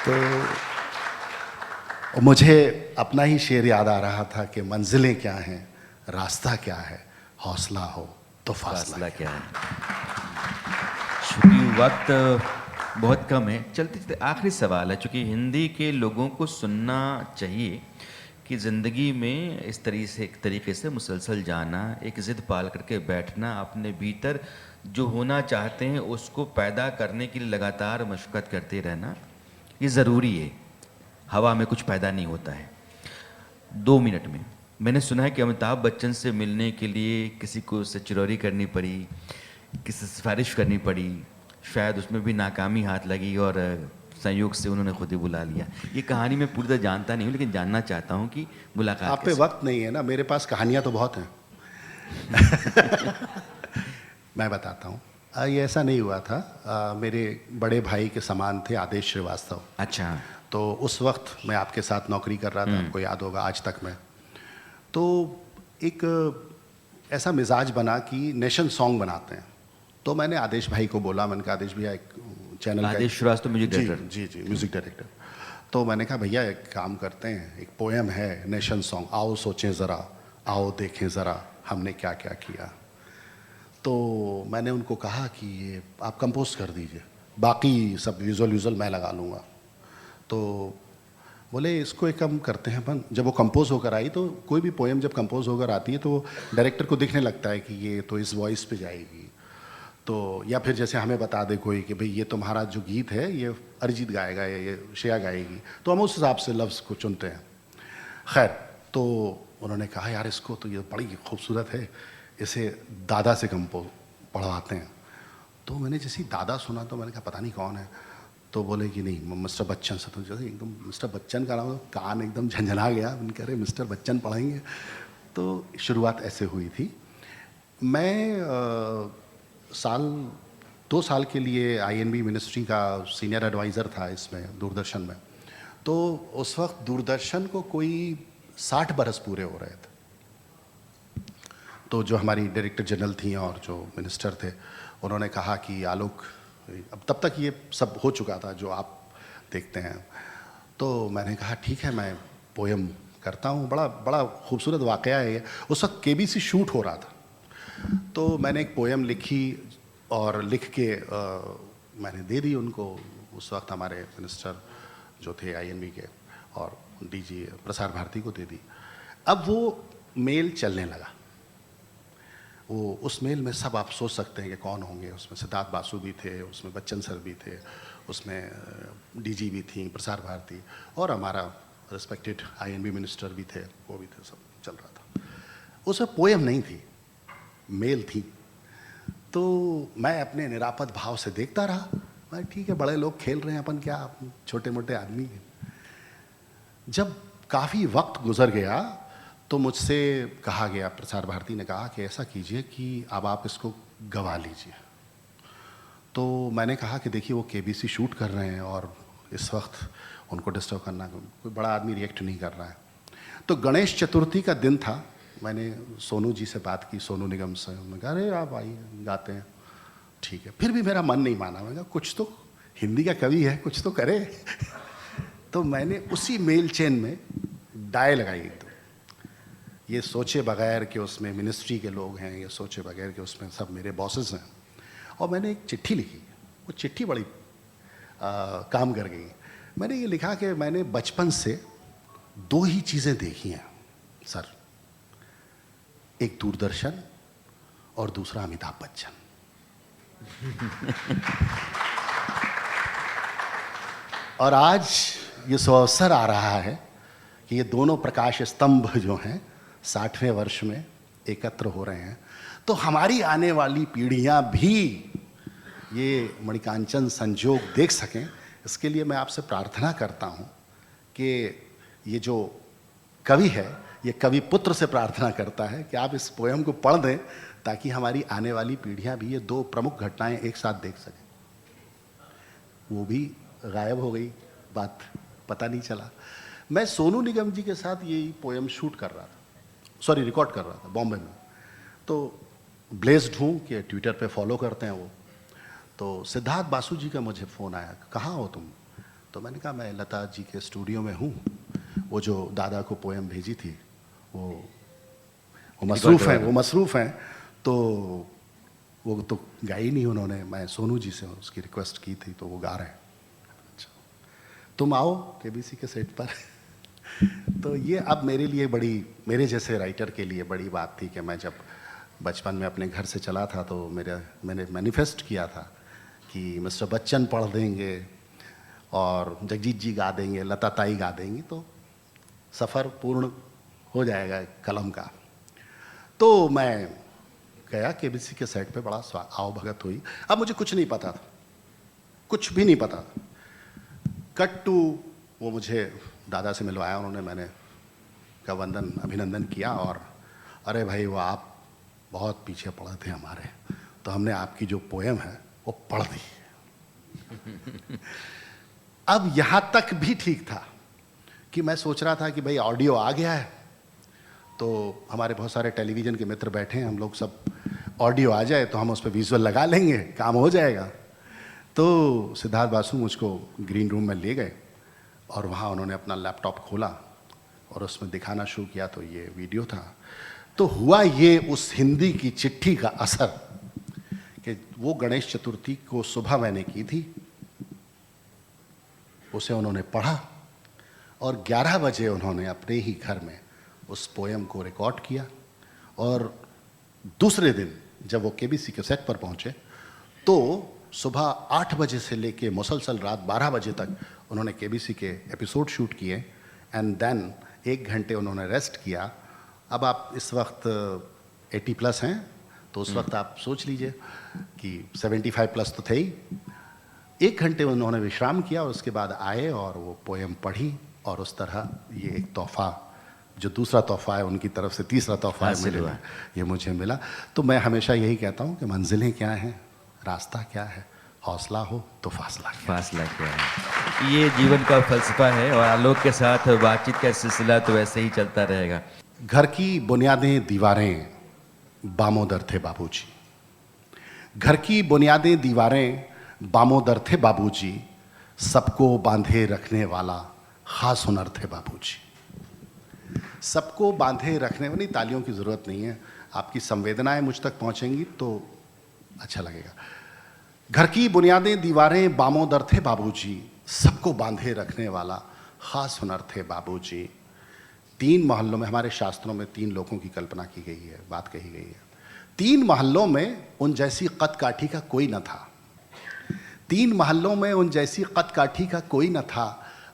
तो मुझे अपना ही शेर याद आ रहा था कि मंजिलें क्या हैं, रास्ता क्या है, हौसला हो तो फासला क्या है। चूँकि वक्त बहुत कम है, चलते चलते आखिरी सवाल है, चूँकि हिंदी के लोगों को सुनना चाहिए कि ज़िंदगी में इस तरीके से मुसलसल जाना, एक ज़िद पाल करके बैठना, अपने भीतर जो होना चाहते हैं उसको पैदा करने के लिए लगातार मशक्क़त करते रहना, ये ज़रूरी है। हवा में कुछ पैदा नहीं होता है। 2 मिनट में मैंने सुना है कि अमिताभ बच्चन से मिलने के लिए किसी को उससे चिरौरी करनी पड़ी, किसी से सिफारिश करनी पड़ी, शायद उसमें भी नाकामी हाथ लगी और संयोग से उन्होंने खुद ही बुला लिया। ये कहानी मैं पूरी तरह जानता नहीं हूँ, लेकिन जानना चाहता हूँ कि मुलाकात आप पे वक्त नहीं है ना, मेरे पास कहानियाँ तो बहुत हैं। मैं बताता हूँ। ये ऐसा नहीं हुआ था। मेरे बड़े भाई के समान थे आदेश श्रीवास्तव। अच्छा। तो उस वक्त मैं आपके साथ नौकरी कर रहा था, आपको याद होगा, आज तक में। तो एक ऐसा मिजाज बना कि नेशन सॉन्ग बनाते हैं। तो मैंने आदेश भाई को बोला, मैंने कहा आदेश भैया एक चैनल का, आदेश श्रीवास्तव म्यूजिक डायरेक्टर। जी म्यूज़िक डायरेक्टर। तो मैंने कहा भैया एक काम करते हैं, एक पोएम है नेशन सॉन्ग, आओ सोचें ज़रा, आओ देखें ज़रा हमने क्या क्या किया। तो मैंने उनको कहा कि ये आप कंपोज कर दीजिए, बाकी सब विजुअल मैं लगा लूँगा। तो बोले इसको एक काम करते हैं अपन, जब वो कंपोज होकर आई, तो कोई भी पोएम जब कंपोज होकर आती है तो डायरेक्टर को दिखने लगता है कि ये तो इस वॉइस पे जाएगी, तो या फिर जैसे हमें बता दे कोई कि भाई ये तुम्हारा जो गीत है ये अरिजीत गाएगा या ये श्रेया गाएगी, तो हम उस हिसाब से लफ्ज़ को चुनते हैं। खैर, तो उन्होंने कहा यार इसको तो ये बड़ी खूबसूरत है, इसे दादा से कंपोज पढ़वाते हैं। तो मैंने जैसे ही दादा सुना तो मैंने कहा पता नहीं कौन है, तो बोले कि नहीं मिस्टर बच्चन से। तो जैसे एकदम मिस्टर बच्चन का नाम, कान एकदम झंझना गया, मैंने कह रहे मिस्टर बच्चन पढ़ाएंगे। तो शुरुआत ऐसे हुई थी। मैं 2 साल के लिए INB मिनिस्ट्री का सीनियर एडवाइज़र था इसमें, दूरदर्शन में। तो उस वक्त दूरदर्शन को कोई 60 बरस पूरे हो रहे थे। तो जो हमारी डायरेक्टर जनरल थी और जो मिनिस्टर थे, उन्होंने कहा कि आलोक, अब तब तक ये सब हो चुका था जो आप देखते हैं। तो मैंने कहा ठीक है, मैं पोएम करता हूँ। बड़ा खूबसूरत वाक़या है ये। उस वक्त KBC शूट हो रहा था, तो मैंने एक पोएम लिखी और लिख के मैंने दे दी उनको। उस वक्त हमारे मिनिस्टर जो थे INB के और DG प्रसार भारती को दे दी। अब वो मेल चलने लगा। वो उस मेल में सब आप सोच सकते हैं कि कौन होंगे। उसमें सिद्धार्थ बासु भी थे, उसमें बच्चन सर भी थे, उसमें DG भी थी प्रसार भारती, और हमारा रिस्पेक्टेड INB मिनिस्टर भी थे, वो भी थे, सब चल रहा था। उसमें पोएम नहीं थी, मेल थी। तो मैं अपने निरापद भाव से देखता रहा। मैं ठीक है, बड़े लोग खेल रहे हैं, अपन क्या छोटे मोटे आदमी हैं। जब काफ़ी वक्त गुजर गया तो मुझसे कहा गया, प्रसार भारती ने कहा कि ऐसा कीजिए कि अब आप इसको गवा लीजिए। तो मैंने कहा कि देखिए वो KBC शूट कर रहे हैं और इस वक्त उनको डिस्टर्ब करना, कोई बड़ा आदमी रिएक्ट नहीं कर रहा है। तो गणेश चतुर्थी का दिन था। मैंने सोनू जी से बात की, सोनू निगम से। उन्होंने कहा अरे आप आइए, गाते हैं। ठीक है, फिर भी मेरा मन नहीं माना। मैंने कहा कुछ तो हिंदी का कवि है, कुछ तो करे। तो मैंने उसी मेल चेन में डाय लगाई एकदम, ये सोचे बगैर कि उसमें मिनिस्ट्री के लोग हैं, ये सोचे बगैर कि उसमें सब मेरे बॉसेस हैं। और मैंने एक चिट्ठी लिखी। वो चिट्ठी बड़ी काम कर गई। मैंने ये लिखा कि मैंने बचपन से 2 ही चीज़ें देखी हैं सर, एक दूरदर्शन और दूसरा अमिताभ बच्चन। और आज ये सुअवसर आ रहा है कि ये दोनों प्रकाश स्तंभ जो हैं 60वें वर्ष में एकत्र हो रहे हैं, तो हमारी आने वाली पीढ़ियां भी ये मणिकांचन संजोग देख सकें। इसके लिए मैं आपसे प्रार्थना करता हूं कि ये जो कवि है, ये कवि पुत्र से प्रार्थना करता है कि आप इस पोएम को पढ़ दें, ताकि हमारी आने वाली पीढ़ियां भी ये 2 प्रमुख घटनाएं एक साथ देख सकें। वो भी गायब हो गई, बात पता नहीं चला। मैं सोनू निगम जी के साथ ये पोएम शूट कर रहा था, सॉरी रिकॉर्ड कर रहा था बॉम्बे में। तो ब्लेस्ड हूँ कि ट्विटर पे फॉलो करते हैं वो। तो सिद्धार्थ बासु जी का मुझे फ़ोन आया, कहाँ हो तुम? तो मैंने कहा मैं लता जी के स्टूडियो में हूँ। वो जो दादा को पोएम भेजी थी वो मसरूफ़ हैं, तो वो तो गाई नहीं उन्होंने। मैं सोनू जी से उसकी रिक्वेस्ट की थी, तो वो गा रहे हैं। अच्छा, तुम आओ KBC के सेट पर। तो ये अब मेरे लिए मेरे जैसे राइटर के लिए बड़ी बात थी कि मैं जब बचपन में अपने घर से चला था तो मैंने मैनिफेस्ट किया था कि मिस्टर बच्चन पढ़ देंगे और जगजीत जी गा देंगे, लता ताई गा देंगी, तो सफ़र पूर्ण हो जाएगा कलम का। तो मैं गया KBC के सेट पे, बड़ा आओ भगत हुई। अब मुझे कुछ नहीं पता था, कुछ भी नहीं पता था। कट टू वो मुझे दादा से मिलवाया उन्होंने, मैंने का अभिनंदन किया और अरे भाई वो आप बहुत पीछे पड़े थे हमारे, तो हमने आपकी जो पोएम है वो पढ़ दी। अब यहाँ तक भी ठीक था कि मैं सोच रहा था कि भाई ऑडियो आ गया है, तो हमारे बहुत सारे टेलीविज़न के मित्र बैठे हैं, हम लोग सब ऑडियो आ जाए तो हम उस पर विजुअल लगा लेंगे, काम हो जाएगा। तो सिद्धार्थ बासु मुझको ग्रीन रूम में ले गए और वहाँ उन्होंने अपना लैपटॉप खोला और उसमें दिखाना शुरू किया, तो ये वीडियो था। तो हुआ ये उस हिंदी की चिट्ठी का असर कि वो गणेश चतुर्थी को सुबह मैंने की थी, उसे उन्होंने पढ़ा और 11 बजे उन्होंने अपने ही घर में उस पोएम को रिकॉर्ड किया। और दूसरे दिन जब वो केबीसी के सेट पर पहुंचे तो सुबह 8 बजे से लेके मुसलसल रात 12 बजे तक उन्होंने केबीसी के एपिसोड शूट किए एंड देन 1 घंटे उन्होंने रेस्ट किया। अब आप इस वक्त 80 प्लस हैं, तो उस वक्त आप सोच लीजिए कि 75 प्लस तो थे ही। 1 घंटे उन्होंने विश्राम किया और उसके बाद आए और वो पोएम पढ़ी और उस तरह ये एक तोहफा, जो दूसरा तोहफा है उनकी तरफ से, तीसरा तोहफा है ये मुझे मिला। तो मैं हमेशा यही कहता हूँ कि मंजिलें क्या हैं, रास्ता क्या है, हौसला हो तो फासला क्या है। ये जीवन का फलसफा है और आलोक के साथ बातचीत का सिलसिला तो वैसे ही चलता रहेगा। घर की बुनियादें दीवारें बामोदर थे बाबूजी, घर की बुनियादें दीवारें बामोदर थे बाबूजी, सबको बांधे रखने वाला खास हुनर थे बाबूजी। सबको बांधे रखने वाली, तालियों की ज़रूरत नहीं है, आपकी संवेदनाएं मुझ तक पहुंचेंगी तो अच्छा लगेगा। घर की बुनियादें दीवारें बामोदर थे बाबूजी, सबको बांधे रखने वाला खास हुनर थे बाबूजी। 3 मोहल्लों में, हमारे शास्त्रों में 3 लोगों की कल्पना की गई है, बात कही गई है। 3 मोहल्लों में उन जैसी कद काठी का कोई न था, 3 मोहल्लों में उन जैसी कद काठी का कोई न था।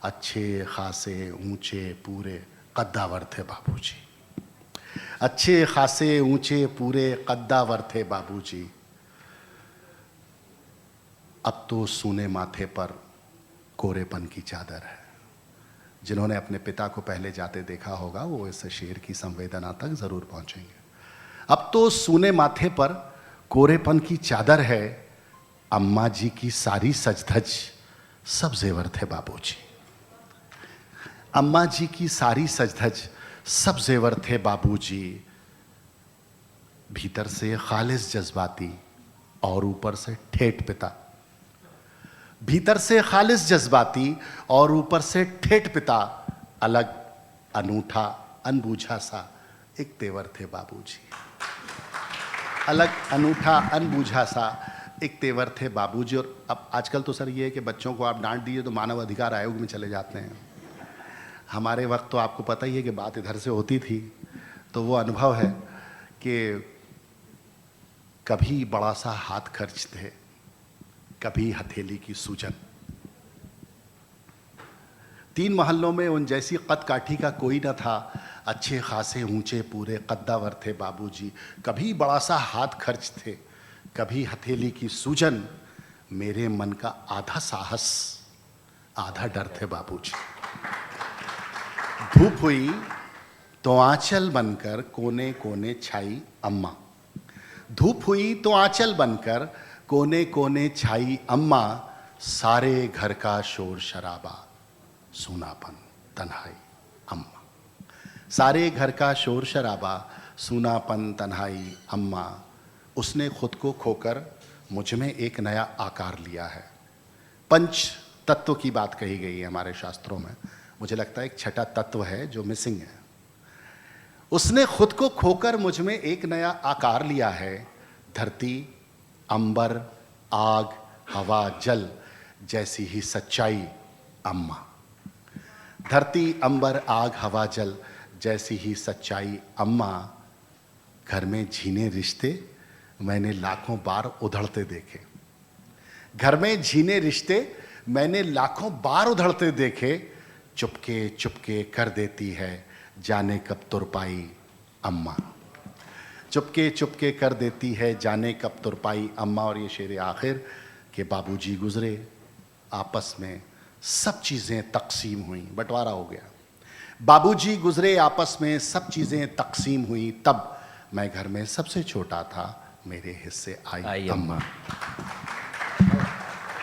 अच्छे खासे ऊंचे पूरे कद्दावर थे बाबूजी, अच्छे खासे ऊंचे पूरे कद्दावर थे बाबूजी। अब तो सूने माथे पर कोरेपन की चादर है। जिन्होंने अपने पिता को पहले जाते देखा होगा वो इस शेर की संवेदना तक जरूर पहुंचेंगे। अब तो सूने माथे पर कोरेपन की चादर है, अम्मा जी की सारी सजधज सब जेवर थे बाबूजी। अम्मा जी की सारी सजधज सब जेवर थे बाबूजी। भीतर से खालिस जज्बाती और ऊपर से ठेठ पिता, भीतर से खालिस जज्बाती और ऊपर से ठेठ पिता, अलग अनूठा अनबूझा सा एक तेवर थे बाबूजी। अलग अनूठा अनबूझा सा एक तेवर थे बाबूजी। और अब आजकल तो सर ये है कि बच्चों को आप डांट दीजिए तो मानव अधिकार आयोग में चले जाते हैं। हमारे वक्त तो आपको पता ही है कि बात इधर से होती थी, तो वो अनुभव है कि कभी बड़ा सा हाथ खर्च थे, कभी हथेली की सूजन। 3 मोहल्लों में उन जैसी कद काठी का कोई न था, अच्छे खासे ऊंचे पूरे कद्दावर थे बाबूजी। कभी बड़ा सा हाथ खर्च थे, कभी हथेली की सूजन, मेरे मन का आधा साहस आधा डर थे बाबूजी। धूप हुई तो आंचल बनकर कोने कोने छाई अम्मा, धूप हुई तो आंचल बनकर कोने कोने छाई अम्मा। सारे घर का शोर शराबा सूनापन तन्हाई अम्मा, सारे घर का शोर शराबा सूनापन तन्हाई अम्मा। उसने खुद को खोकर मुझ में एक नया आकार लिया है। पंच तत्व की बात कही गई है हमारे शास्त्रों में, मुझे लगता है एक छठा तत्व है जो मिसिंग है। उसने खुद को खोकर मुझ में एक नया आकार लिया है। धरती अंबर आग हवा जल जैसी ही सच्चाई अम्मा, धरती अंबर आग हवा जल जैसी ही सच्चाई अम्मा। घर में झीने रिश्ते मैंने लाखों बार उधड़ते देखे, घर में झीने रिश्ते मैंने लाखों बार उधड़ते देखे। चुपके चुपके कर देती है जाने कब तुरपाई अम्मा, चुपके चुपके कर देती है जाने कब तुरपाई अम्मा। और ये शेर आखिर के बाबूजी गुजरे, आपस में सब चीज़ें तकसीम हुई, बंटवारा हो गया। बाबूजी गुजरे, आपस में सब चीज़ें तकसीम हुई, तब मैं घर में सबसे छोटा था, मेरे हिस्से आई अम्मा।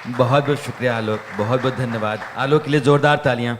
बहुत बहुत शुक्रिया आलोक, बहुत बहुत धन्यवाद। आलोक के लिए जोरदार तालियां।